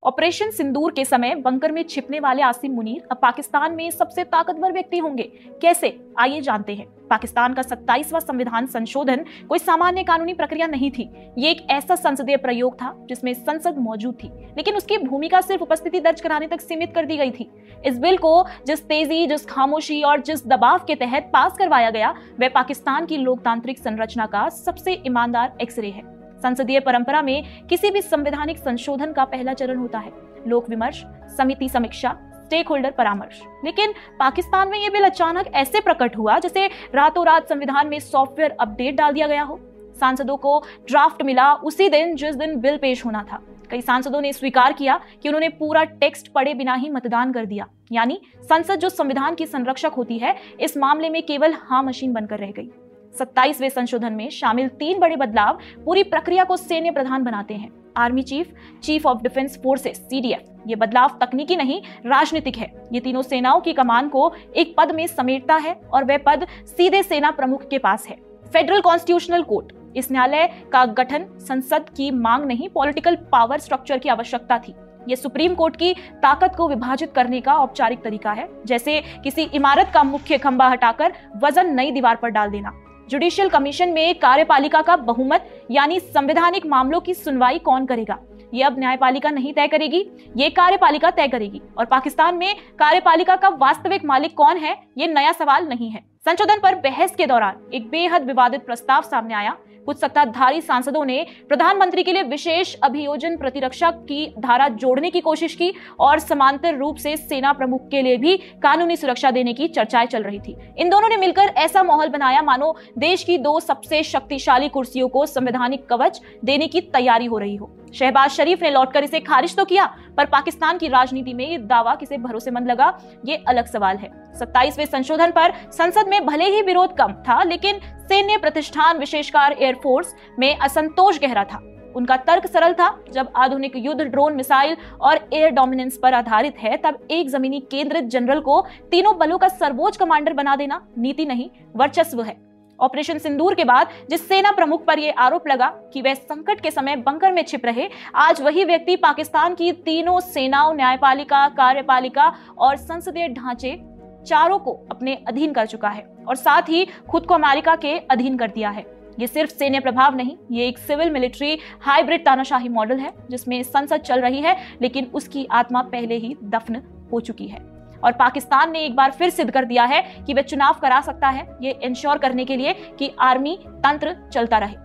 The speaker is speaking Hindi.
ऑपरेशन सिंदूर के समय बंकर में छिपने वाले आसिम मुनीर अब पाकिस्तान में सबसे ताकतवर व्यक्ति होंगे। कैसे, आइए जानते हैं। पाकिस्तान का 27वां संविधान संशोधन कोई सामान्य कानूनी प्रक्रिया नहीं थी। ये एक ऐसा संसदीय प्रयोग था जिसमें संसद मौजूद थी, लेकिन उसकी भूमिका सिर्फ उपस्थिति दर्ज कराने तक सीमित कर दी गई थी। इस बिल को जिस तेजी, जिस खामोशी और जिस दबाव के तहत पास करवाया गया, वह पाकिस्तान की लोकतांत्रिक संरचना का सबसे ईमानदार एक्सरे है। संसदीय परंपरा में किसी भी संवैधानिक संशोधन का पहला चरण होता है लोक विमर्श, समिति समीक्षा, स्टेक होल्डर परामर्श। लेकिन पाकिस्तान में यह बिल अचानक ऐसे प्रकट हुआ जैसे रातों रात संविधान में सॉफ्टवेयर अपडेट डाल दिया गया हो। सांसदों को ड्राफ्ट मिला उसी दिन जिस दिन बिल पेश होना था। कई सांसदों ने स्वीकार किया कि उन्होंने पूरा टेक्स्ट पढ़े बिना ही मतदान कर दिया, यानी संसद जो संविधान की संरक्षक होती है, इस मामले में केवल हाँ मशीन बनकर रह गई। 27वें संशोधन में शामिल 3 बड़े बदलाव पूरी प्रक्रिया को सैन्य प्रधान बनाते हैं। Army chief, chief of defence forces CDF। ये बदलाव तकनीकी नहीं, राजनीतिक है। ये तीनों सेनाओं की कमान को एक पद में समेटता है और वह पद सीधे सेना प्रमुख के पास है। Federal constitutional court. इस न्यायालय का गठन संसद की मांग नहीं, पॉलिटिकल पावर स्ट्रक्चर की आवश्यकता थी। यह सुप्रीम कोर्ट की ताकत को विभाजित करने का औपचारिक तरीका है, जैसे किसी इमारत का मुख्य खंभा हटाकर वजन नई दीवार पर डाल देना। जुडिशियल कमीशन में कार्यपालिका का बहुमत, यानी संवैधानिक मामलों की सुनवाई कौन करेगा, ये अब न्यायपालिका नहीं तय करेगी, ये कार्यपालिका तय करेगी। और पाकिस्तान में कार्यपालिका का वास्तविक मालिक कौन है, ये नया सवाल नहीं है। संशोधन पर बहस के दौरान एक बेहद विवादित प्रस्ताव सामने आया। कुछ सत्ताधारी सांसदों ने प्रधानमंत्री के लिए विशेष अभियोजन प्रतिरक्षा की धारा जोड़ने की कोशिश की और समांतर रूप से सेना प्रमुख के लिए भी कानूनी सुरक्षा देने की चर्चाएं चल रही थी। इन दोनों ने मिलकर ऐसा माहौल बनाया मानो देश की 2 सबसे शक्तिशाली कुर्सियों को संवैधानिक कवच देने की तैयारी हो रही हो। शहबाज शरीफ ने लौटकर इसे खारिज तो किया, पर पाकिस्तान की राजनीति में ये दावा किसे भरोसेमंद लगा, ये अलग सवाल है। 27वें संशोधन पर संसद में भले ही विरोध कम था, लेकिन सैन्य प्रतिष्ठान, विशेषकर एयरफोर्स में असंतोष गहरा था। उनका तर्क सरल था, जब आधुनिक युद्ध ड्रोन, मिसाइल और एयर डोमिनेंस पर आधारित है, तब एक जमीनी केंद्रित जनरल को तीनों बलों का सर्वोच्च कमांडर बना देना नीति नहीं, वर्चस्व है। ऑपरेशन सिंदूर के बाद जिस सेना प्रमुख पर यह आरोप लगा कि वह संकट के समय बंकर में छिप रहे, आज वही व्यक्ति पाकिस्तान की तीनों सेनाओं, न्यायपालिका, कार्यपालिका और संसदीय ढांचे, चारों को अपने अधीन कर चुका है और साथ ही खुद को अमेरिका के अधीन कर दिया है। ये सिर्फ सैन्य प्रभाव नहीं, ये एक सिविल मिलिट्री हाइब्रिड तानाशाही मॉडल है, जिसमें संसद चल रही है लेकिन उसकी आत्मा पहले ही दफन हो चुकी है। और पाकिस्तान ने एक बार फिर सिद्ध कर दिया है कि वह चुनाव करा सकता है, ये इंश्योर करने के लिए कि आर्मी तंत्र चलता रहे।